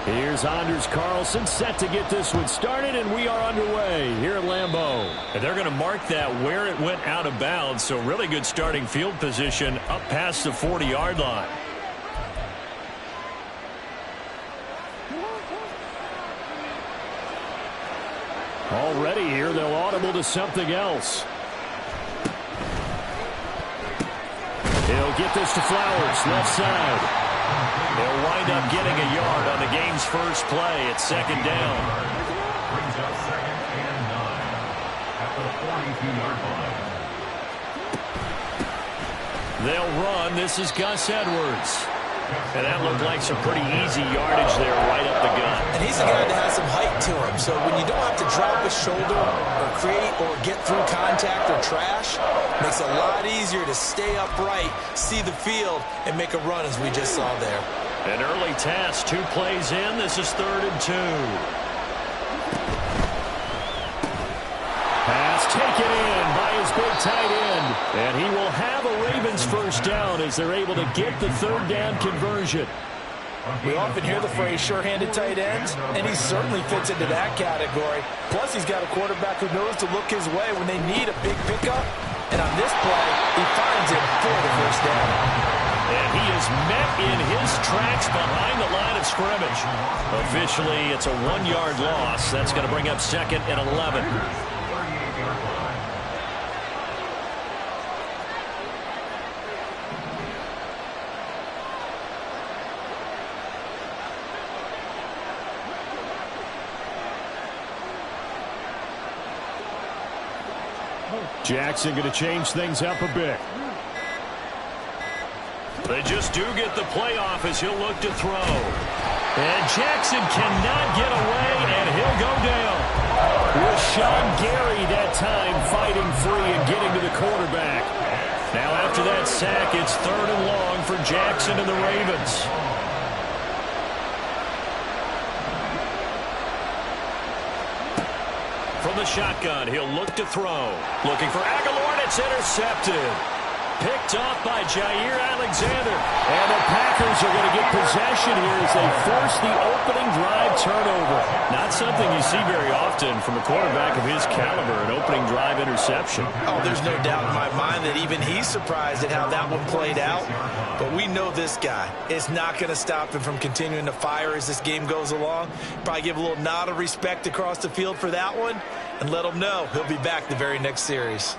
Here's Anders Carlson set to get this one started, and we are underway here at Lambeau. And they're going to mark that where it went out of bounds, so really good starting field position up past the 40-yard line. Already here, they'll audible to something else. He'll get this to Flowers, left side. They'll wind up getting a yard on the game's first play at second down. Brings up 2nd and 9 at the 42-yard line. They'll run. This is Gus Edwards. And that looked like some pretty easy yardage there right up the gut. And he's a guy that has some height to him. So when you don't have to drop a shoulder or create or get through contact or trash, it makes it a lot easier to stay upright, see the field, and make a run as we just saw there. An early task, 2 plays in. This is 3rd and 2. Pass taken in by his big tight end. And he will have a Ravens first down as they're able to get the 3rd down conversion. We often hear the phrase sure-handed tight ends, and he certainly fits into that category. Plus, he's got a quarterback who knows to look his way when they need a big pickup. And on this play, he finds it for the first down. And he is met in his tracks behind the line of scrimmage. Officially, it's a 1-yard loss. That's going to bring up 2nd and 11. Jackson going to change things up a bit. They just do get the playoff as he'll look to throw. And Jackson cannot get away, and he'll go down. With Sean Gary that time fighting free and getting to the quarterback. Now after that sack, it's 3rd and long for Jackson and the Ravens. From the shotgun, he'll look to throw. Looking for Aguilar, and it's intercepted. Picked off by Jair Alexander. And the Packers are going to get possession here as they force the opening drive turnover. Not something you see very often from a quarterback of his caliber, an opening drive interception. Oh, there's no doubt in my mind that even he's surprised at how that one played out. But we know this guy is not going to stop him from continuing to fire as this game goes along. Probably give a little nod of respect across the field for that one and let him know he'll be back the very next series.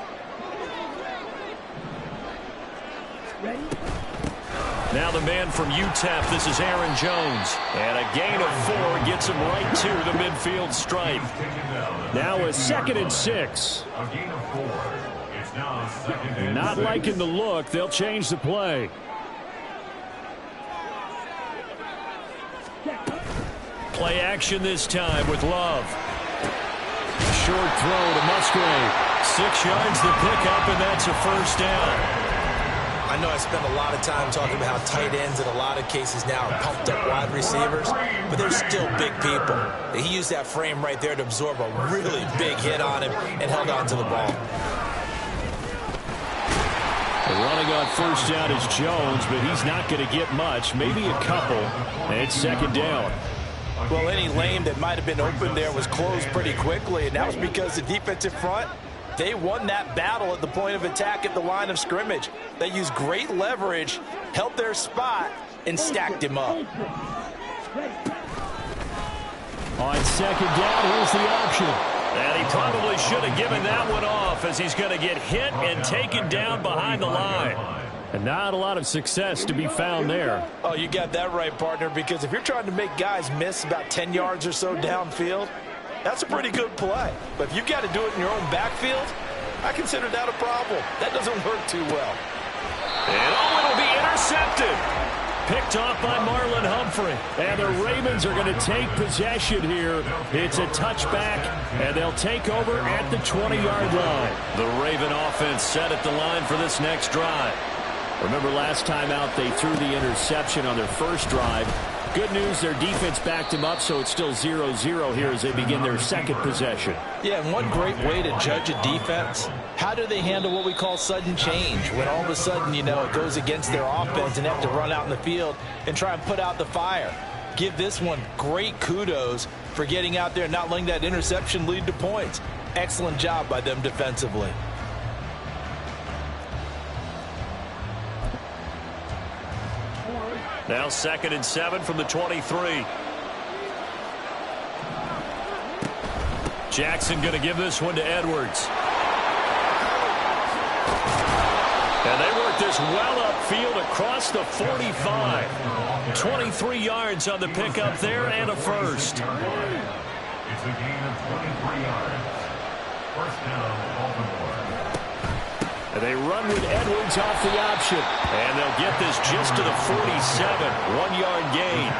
Now the man from UTEP, this is Aaron Jones. And a gain of 4 gets him right to the midfield stripe. Now a 2nd and 6. A gain of 4. It's now 2nd and 6. Not liking the look. They'll change the play. Play action this time with Love. Short throw to Musgrave. 6 yards the pickup, and that's a first down. I know I spend a lot of time talking about how tight ends in a lot of cases now are pumped up wide receivers, but they're still big people. He used that frame right there to absorb a really big hit on him and held on to the ball. Running on first down is Jones, but he's not going to get much, maybe a couple, and it's 2nd down. Well, any lane that might have been open there was closed pretty quickly, and that was because the defensive front, they won that battle at the point of attack at the line of scrimmage. They used great leverage, held their spot, and stacked him up. On 2nd down, here's the option. And he probably should have given that one off as he's going to get hit and taken down behind the line. And not a lot of success to be found there. Oh, you got that right, partner, because if you're trying to make guys miss about 10 yards or so downfield, that's a pretty good play. But if you've got to do it in your own backfield, I consider that a problem. That doesn't work too well. And it'll be intercepted. Picked off by Marlon Humphrey. And the Ravens are going to take possession here. It's a touchback, and they'll take over at the 20-yard line. The Raven offense set at the line for this next drive. Remember last time out, they threw the interception on their first drive. Good news, their defense backed him up, so it's still 0-0 here as they begin their second possession. Yeah, and one great way to judge a defense, how do they handle what we call sudden change? When all of a sudden, you know, it goes against their offense and they have to run out in the field and try and put out the fire. give this one great kudos for getting out there and not letting that interception lead to points. Excellent job by them defensively. Now 2nd and 7 from the 23. Jackson going to give this one to Edwards. And they work this well upfield across the 45. 23 yards on the pickup there and a first. It's a gain of 23 yards. First down, Baltimore. And they run with Edwards off the option. And they'll get this just to the 47. 1-yard gain.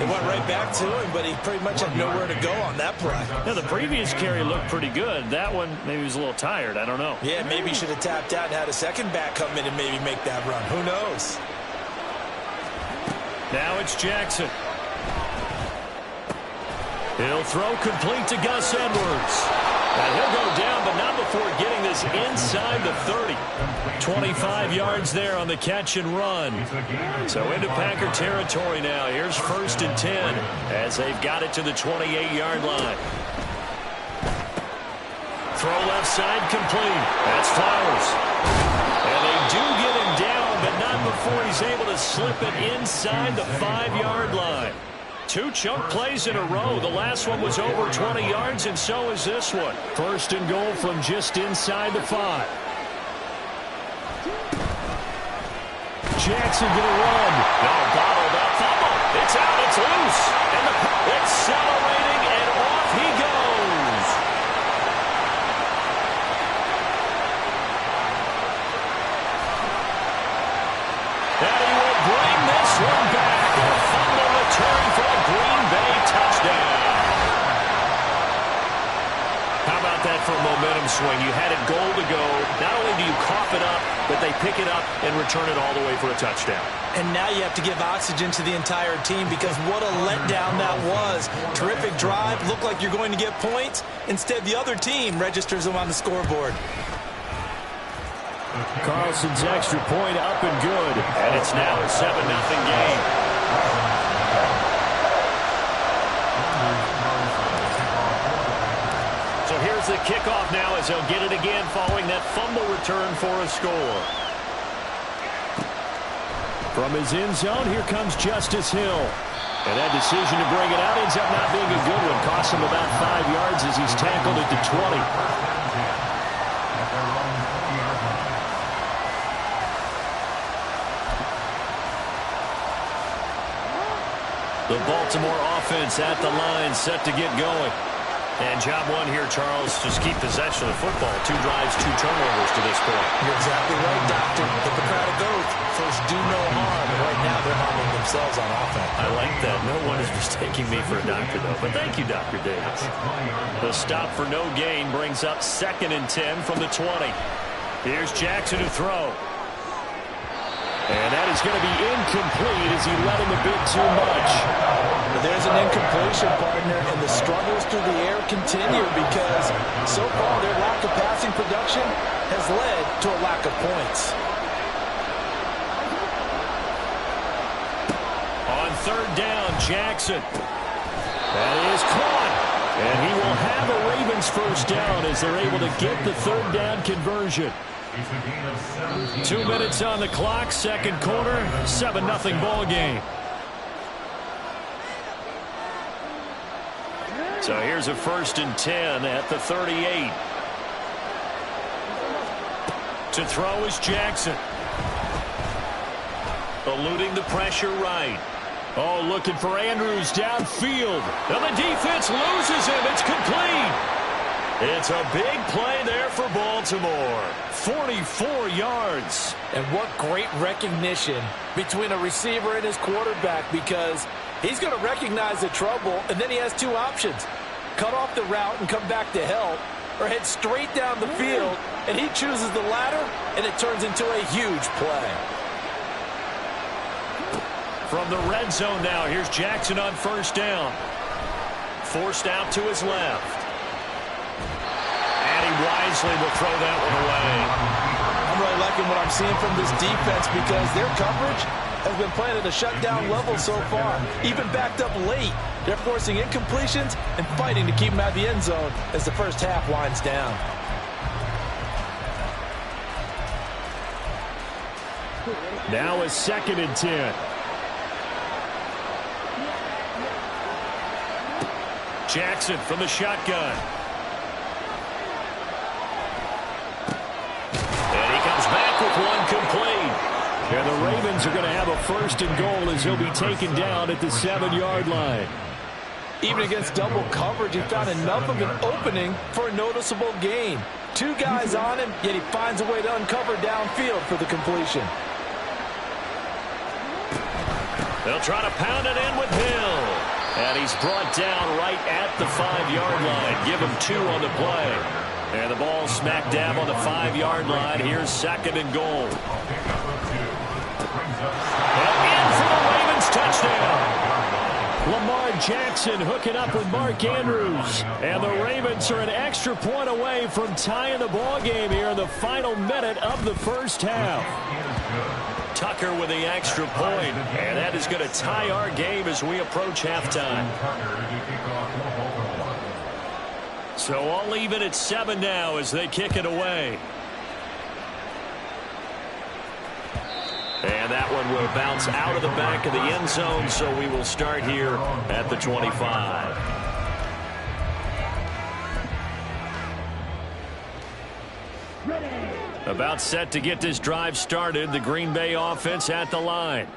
It went right back to him, but he pretty much had nowhere to go on that play. Now, the previous carry looked pretty good. That one, maybe he was a little tired. I don't know. Yeah, maybe he should have tapped out and had a second back come in and maybe make that run. Who knows? Now it's Jackson. He'll throw complete to Gus Edwards. And he'll go down, but not before getting this inside the 30. 25 yards there on the catch and run. So into Packer territory now. Here's 1st and 10 as they've got it to the 28-yard line. Throw left side complete. That's Flowers. And they do get him down, but not before he's able to slip it inside the 5-yard line. 2 chunk plays in a row. The last one was over 20 yards, and so is this one. 1st and goal from just inside the 5. Jackson going to run. No, bottled up. Fumble. It's out. It's loose. And accelerating, and off he goes. And he will bring this one back. A fumble return for a Green Bay touchdown. How about that for a momentum swing? You had it goal to go. Not only do you cough it up, but they pick it up and return it all the way for a touchdown. And now you have to give oxygen to the entire team because what a letdown that was. Terrific drive. Looked like you're going to get points. Instead, the other team registers them on the scoreboard. Carlson's extra point up and good. And it's now a 7-0 game. So here's the kickoff now as they'll get it again following that fumble return for a score. From his end zone, here comes Justice Hill. And that decision to bring it out ends up not being a good one. Costs him about 5 yards as he's tackled at the 20. The Baltimore offense at the line, set to get going. And job one here, Charles, just keep possession of the football. 2 drives, 2 turnovers to this point. You're exactly right, Doctor. Hippocratic oath. First, do no harm. And right now, they're harming themselves on offense. I like that. No one is mistaking me for a doctor, though. But thank you, Dr. Davis. The stop for no gain brings up 2nd and 10 from the 20. Here's Jackson to throw. And that is going to be incomplete as he let him a bit too much. There's an incompletion, partner, and the struggles through the air continue because so far their lack of passing production has led to a lack of points. On 3rd down, Jackson. That is caught. And he will have a Ravens first down as they're able to get the 3rd down conversion. 2 minutes on the clock, 2nd quarter, 7-0 ball game. So here's a 1st and 10 at the 38. To throw is Jackson. Eluding the pressure right. Oh, looking for Andrews downfield. And the defense loses him. It's complete. It's a big play there for Baltimore. 44 yards. And what great recognition between a receiver and his quarterback because he's going to recognize the trouble, and then he has 2 options. Cut off the route and come back to help, or head straight down the field, and he chooses the latter, and it turns into a huge play. From the red zone now, here's Jackson on 1st down. Forced out to his left. And he wisely will throw that one away. I'm really liking what I'm seeing from this defense because their coverage has been playing at a shutdown level so far, even backed up late. They're forcing incompletions and fighting to keep them out of the end zone as the first half winds down. Now a 2nd and 10. Jackson from the shotgun. And he comes back with one complete. And the Ravens are going to have a 1st and goal as he'll be taken down at the 7-yard line. Even against double coverage, he found enough of an opening for a noticeable gain. 2 guys on him, yet he finds a way to uncover downfield for the completion. They'll try to pound it in with Hill. And he's brought down right at the 5-yard line. Give him 2 on the play. And the ball smack dab on the 5-yard line. Here's 2nd and goal. And in for the Ravens touchdown. Lamar Jackson hooking up with Mark Andrews. And the Ravens are an extra point away from tying the ball game here in the final minute of the first half. Tucker with the extra point, and that is going to tie our game as we approach halftime. So all even at 7 now as they kick it away. And that one will bounce out of the back of the end zone, so we will start here at the 25. About set to get this drive started, the Green Bay offense at the line.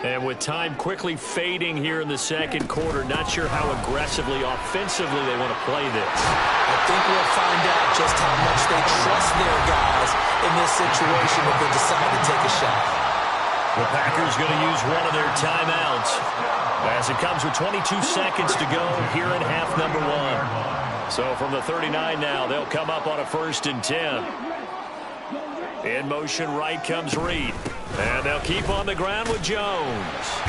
And with time quickly fading here in the second quarter, not sure how aggressively, offensively they want to play this. I think we'll find out just how much they trust their guys in this situation if they decide to take a shot. The Packers going to use one of their timeouts as it comes with 22 seconds to go here in half number 1. So from the 39 now, they'll come up on a 1st and 10. In motion right comes Reed. And they'll keep on the ground with Jones. 5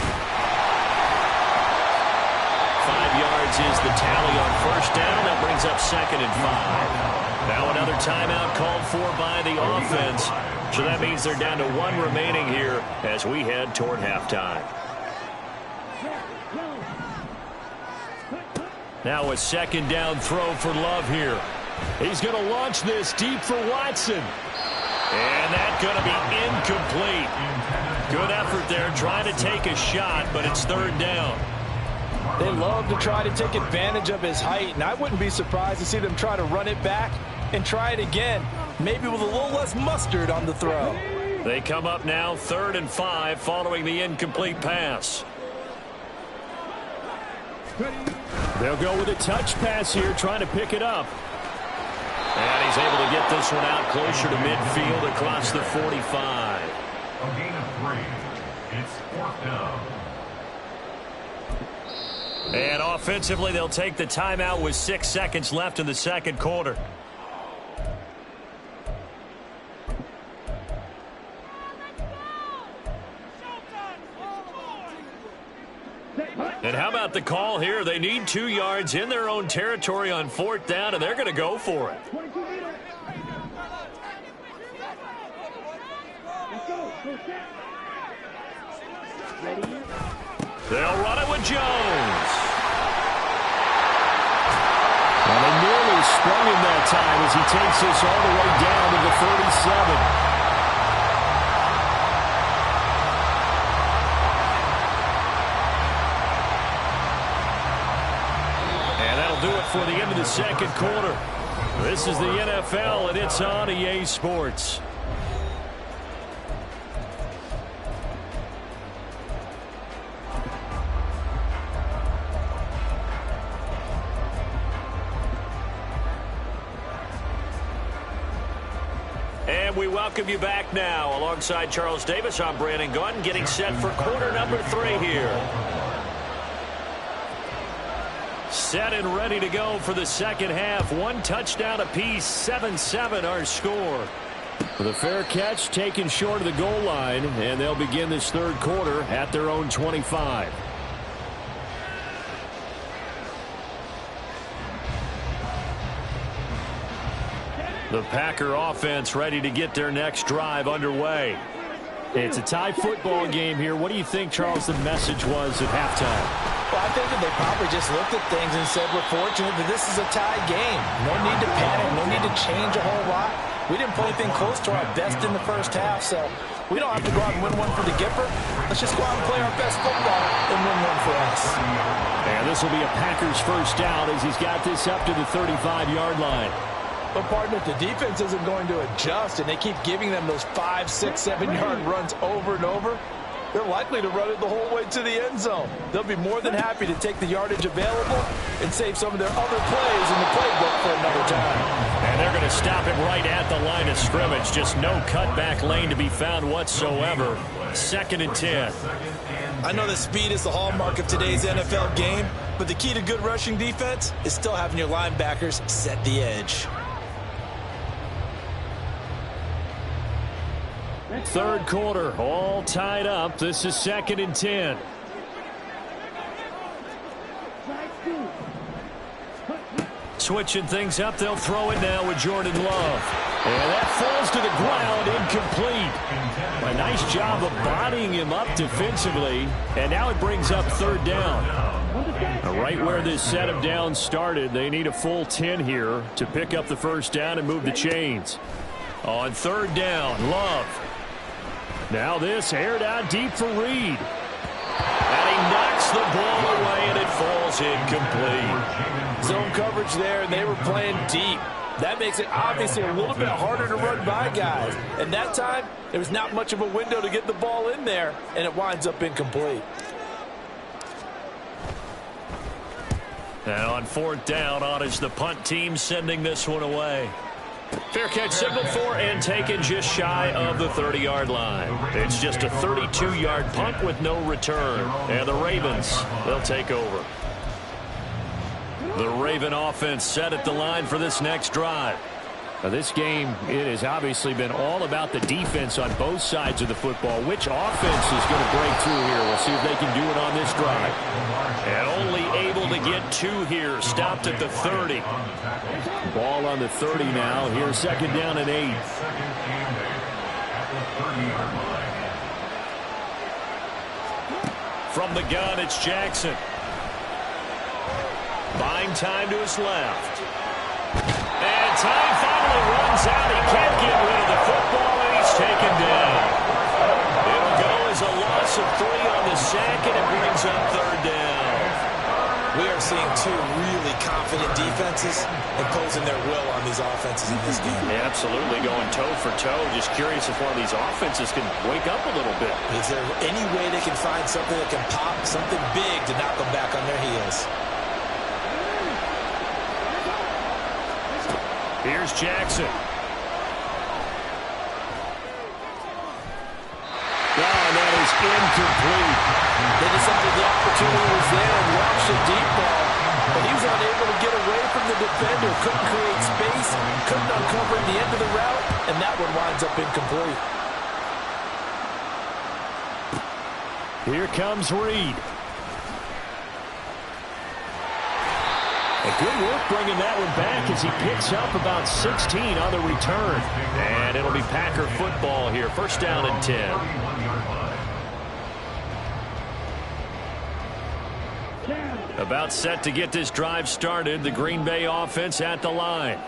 yards is the tally on 1st down. That brings up 2nd and 5. Now another timeout called for by the offense. So that means they're down to 1 remaining here as we head toward halftime. Now a 2nd down throw for Love here. He's going to launch this deep for Watson. And that's going to be incomplete. Good effort there trying to take a shot, but it's 3rd down. They love to try to take advantage of his height, and I wouldn't be surprised to see them try to run it back and try it again, maybe with a little less mustard on the throw. They come up now 3rd and 5 following the incomplete pass. They'll go with a touch pass here, trying to pick it up. And he's able to get this one out closer to midfield across the 45. A gain of 3. It's 4th down. And offensively, they'll take the timeout with 6 seconds left in the second quarter. And how about the call here? They need 2 yards in their own territory on 4th down, and they're going to go for it. They'll run it with Jones. Well, they nearly sprung him that time as he takes this all the way down to the 37. Do it for the end of the second quarter. This is the NFL, and it's on EA Sports. And we welcome you back now. Alongside Charles Davis, I'm Brandon Gaudin, getting set for quarter number 3 here. Set and ready to go for the second half. 1 touchdown apiece, 7-7 our score. The fair catch taken short of the goal line, and they'll begin this third quarter at their own 25. The Packer offense ready to get their next drive underway. It's a tie football game here. What do you think, Charles, the message was at halftime? Well, I think that they probably just looked at things and said, we're fortunate that this is a tie game. No need to panic. No need to change a whole lot. We didn't play anything close to our best in the first half, so we don't have to go out and win one for the Gipper. Let's just go out and play our best football and win one for us. And this will be a Packers first down as he's got this up to the 35-yard line. But, partner, if the defense isn't going to adjust and they keep giving them those 5, 6, 7-yard runs over and over, they're likely to run it the whole way to the end zone. They'll be more than happy to take the yardage available and save some of their other plays in the playbook for another time. And they're going to stop it right at the line of scrimmage. Just no cutback lane to be found whatsoever. 2nd and 10. I know that speed is the hallmark of today's NFL game, but the key to good rushing defense is still having your linebackers set the edge. 3rd quarter, all tied up. This is 2nd and 10. Switching things up, they'll throw it now with Jordan Love. And that falls to the ground, incomplete. A nice job of bodying him up defensively. And now it brings up 3rd down. Right where this set of downs started, they need a full 10 here to pick up the first down and move the chains. On 3rd down, Love. Now this aired out deep for Reed. And he knocks the ball away, and it falls incomplete. Zone coverage there, and they were playing deep. That makes it obviously a little bit harder to run by guys. And that time, there was not much of a window to get the ball in there, and it winds up incomplete. And on 4th down, on is the punt team sending this one away. Fair catch signaled for and taken just shy of the 30-yard line. It's just a 32-yard punt with no return. And the Ravens, they'll take over. The Raven offense set at the line for this next drive. Now this game, it has obviously been all about the defense on both sides of the football. Which offense is going to break through here? We'll see if they can do it on this drive. And only able to get 2 here. Stopped at the 30. Ball on the 30 now. Here's 2nd down and 8. From the gun, it's Jackson. Buying time to his left. And time finally runs out. He can't get rid of the football, and he's taken down. It'll go as a loss of 3 on the sack, and it brings up 3rd down. We are seeing 2 really confident defenses imposing their will on these offenses in this game. Yeah, absolutely, going toe for toe. Just curious if one of these offenses can wake up a little bit. Is there any way they can find something that can pop, something big to knock them back on their heels? Here's Jackson. And that is incomplete. They decided the opportunity was there and launched a deep ball, but he was unable to get away from the defender, couldn't create space, couldn't uncover the end of the route, and that one winds up incomplete. Here comes Reed. And good work bringing that one back as he picks up about 16 on the return. And it'll be Packer football here. 1st down and 10. About set to get this drive started. The Green Bay offense at the line.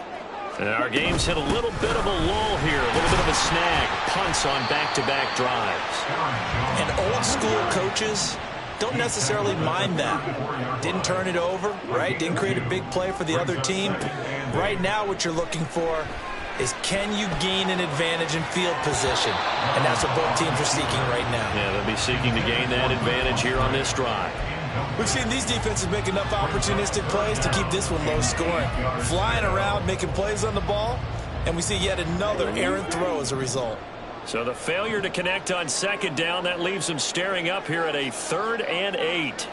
And our game's hit a little bit of a lull here. A little bit of a snag. Punts on back-to-back drives. And old school coaches don't necessarily mind that. Didn't turn it over, right? Didn't create a big play for the other team. Right now what you're looking for is, can you gain an advantage in field position? And that's what both teams are seeking right now. Yeah, they'll be seeking to gain that advantage here on this drive. We've seen these defenses make enough opportunistic plays to keep this one low scoring. Flying around, making plays on the ball, and we see yet another errant throw as a result. So the failure to connect on 2nd down, that leaves them staring up here at a 3rd and 8.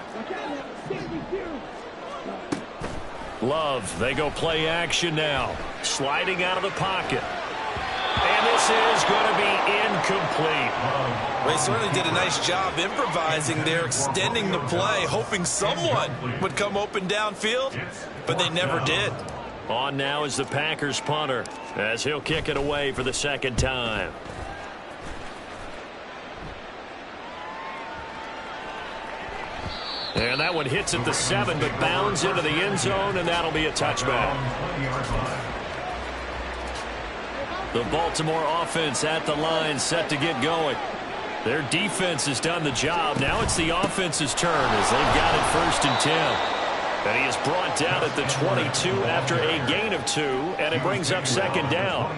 Love, they go play action now. Sliding out of the pocket. And this is going to be incomplete. They certainly did a nice job improvising there, extending the play, hoping someone would come open downfield, but they never did. On now is the Packers punter, as he'll kick it away for the 2nd time. And that one hits at the 7, but bounds into the end zone, and that'll be a touchback. The Baltimore offense at the line, set to get going. Their defense has done the job. Now it's the offense's turn as they've got it 1st and 10. And he is brought down at the 22 after a gain of 2, and it brings up 2nd down.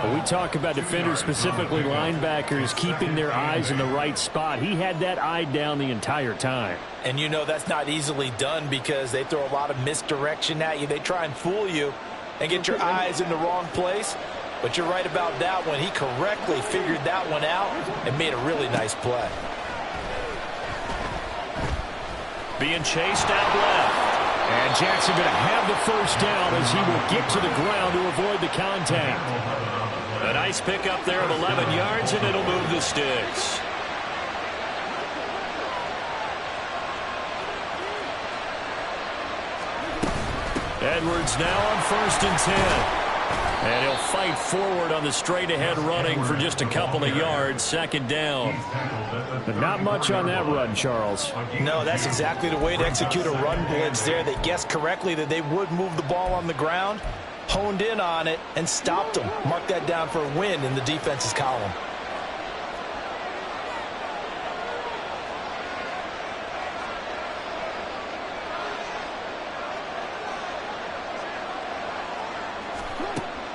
When we talk about defenders, specifically linebackers, keeping their eyes in the right spot, he had that eye down the entire time. And you know that's not easily done because they throw a lot of misdirection at you. They try and fool you and get your eyes in the wrong place. But you're right about that one. He correctly figured that one out and made a really nice play. Being chased out left. And Jackson going to have the 1st down as he will get to the ground to avoid the contact. A nice pickup there of 11 yards, and it'll move the sticks. Edwards now on 1st and 10. And he'll fight forward on the straight-ahead running for just a couple of yards. 2nd down. But not much on that run, Charles. No, that's exactly the way to execute a run blitz there. They guessed correctly that they would move the ball on the ground, honed in on it, and stopped them. Mark that down for a win in the defense's column.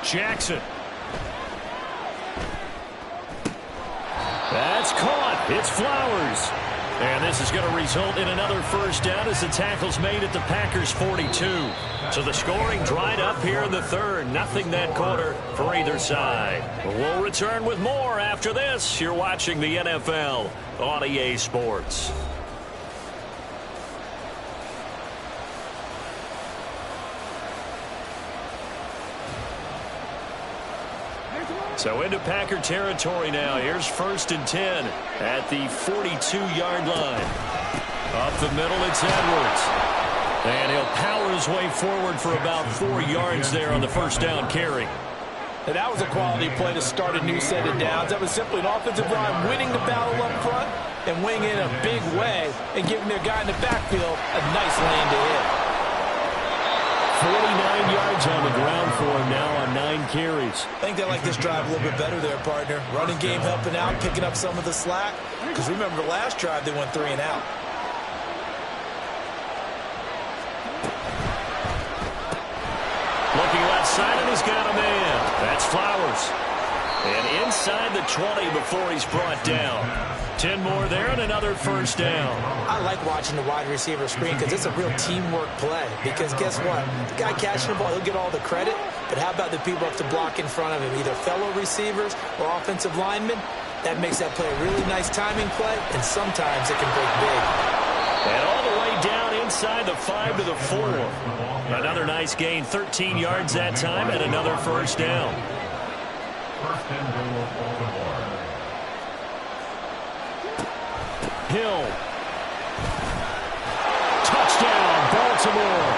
Jackson. That's caught. It's Flowers. And this is going to result in another 1st down as the tackle's made at the Packers' 42. So the scoring dried up here in the 3rd. Nothing that quarter for either side. We'll return with more after this. You're watching the NFL on EA Sports. So into Packer territory now. Here's 1st and 10 at the 42-yard line. Up the middle, it's Edwards. And he'll power his way forward for about 4 yards there on the 1st down carry. And that was a quality play to start a new set of downs. That was simply an offensive line winning the battle up front and winning in a big way and giving their guy in the backfield a nice lane to hit. 49 yards on the ground for him now on 9 carries. I think they like this drive a little bit better there, partner. Running game helping out, picking up some of the slack. Because remember the last drive, they went 3 and out. Looking left side, and he's got a man. That's Flowers. And inside the 20 before he's brought down. 10 more there and another 1st down. I like watching the wide receiver screen because it's a real teamwork play. Because guess what? The guy catching the ball, he'll get all the credit. But how about the people up to block in front of him, either fellow receivers or offensive linemen? That makes that play a really nice timing play, and sometimes it can break big. And all the way down inside the 5 to the 4. Another nice gain, 13 yards that time, and another 1st down. 1st and goal, Baltimore. Hill. Touchdown, Baltimore.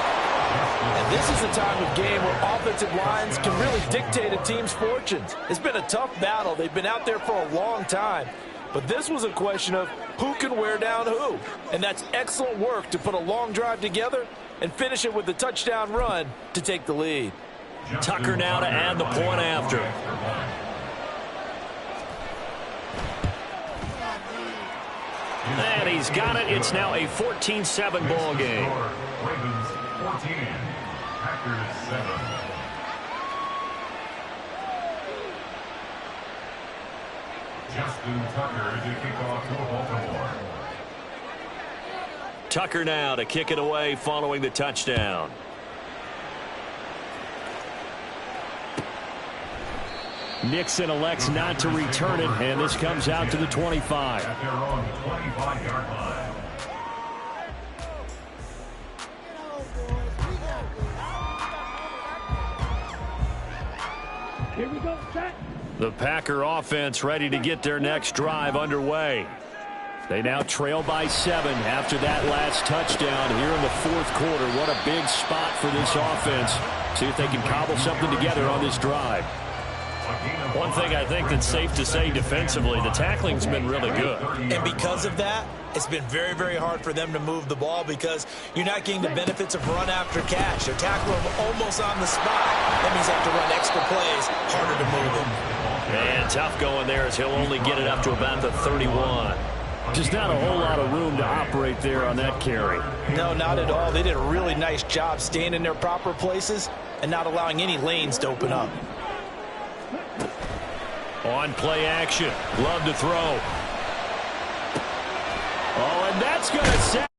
And this is a time of game where offensive lines can really dictate a team's fortunes. It's been a tough battle. They've been out there for a long time. But this was a question of who can wear down who. And that's excellent work to put a long drive together and finish it with the touchdown run to take the lead. Tucker now to add the point after. And he's got it. It's now a 14-7 ball game. Ravens 14, Packers 7. Justin Tucker to kick off for Baltimore. Tucker now to kick it away following the touchdown. Nixon elects not to return it, and this comes out to the 25. At their own 25-yard line. Here we go, set. The Packer offense ready to get their next drive underway. They now trail by 7 after that last touchdown here in the 4th quarter. What a big spot for this offense. See if they can cobble something together on this drive. One thing I think that's safe to say defensively, the tackling's been really good. And because of that, it's been very, very hard for them to move the ball because you're not getting the benefits of run after catch. They're tackling them almost on the spot. That means they have to run extra plays, harder to move them. And tough going there as he'll only get it up to about the 31. Just not a whole lot of room to operate there on that carry. No, not at all. They did a really nice job staying in their proper places and not allowing any lanes to open up. On play action. Love to throw. Oh, and that's going to set.